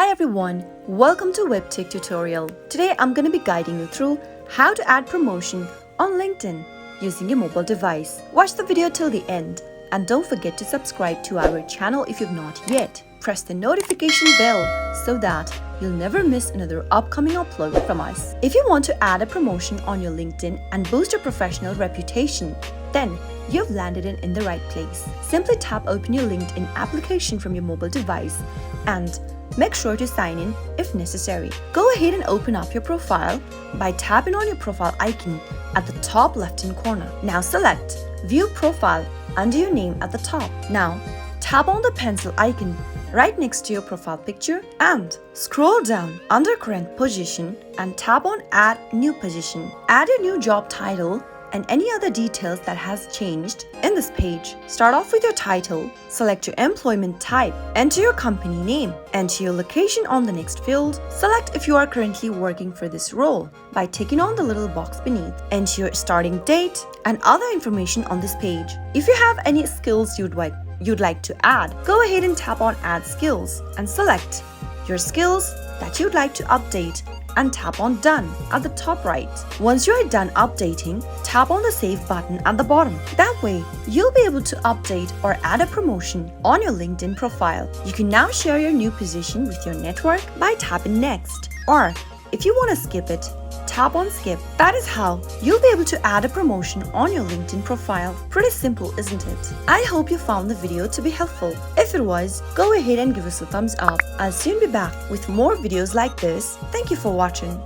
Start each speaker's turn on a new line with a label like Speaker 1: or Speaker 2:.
Speaker 1: Hi everyone, welcome to Webtech Tutorial. Today I'm going to be guiding you through how to add promotion on LinkedIn using your mobile device. Watch the video till the end and don't forget to subscribe to our channel if you've not yet. Press the notification bell so that you'll never miss another upcoming upload from us. If you want to add a promotion on your LinkedIn and boost your professional reputation, then you've landed in the right place. Simply tap open your LinkedIn application from your mobile device and make sure to sign in if necessary. Go ahead and open up your profile by tapping on your profile icon at the top left-hand corner. Now select View Profile under your name at the top. Now tap on the pencil icon right next to your profile picture and scroll down under Current Position and tap on Add New Position. Add your new job title and any other details that has changed in this page. Start off with your title, select your employment type, enter your company name, enter your location on the next field, select if you are currently working for this role by ticking on the little box beneath, enter your starting date and other information on this page. If you have any skills you'd like to add, go ahead and tap on Add Skills and select your skills that you'd like to update and tap on Done at the top right. Once you are done updating, tap on the Save button at the bottom. That way, you'll be able to update or add a promotion on your LinkedIn profile. You can now share your new position with your network by tapping Next. Or, if you want to skip it, tap on Skip. That is how you'll be able to add a promotion on your LinkedIn profile. Pretty simple, isn't it? I hope you found the video to be helpful. If it was, go ahead and give us a thumbs up. I'll soon be back with more videos like this. Thank you for watching.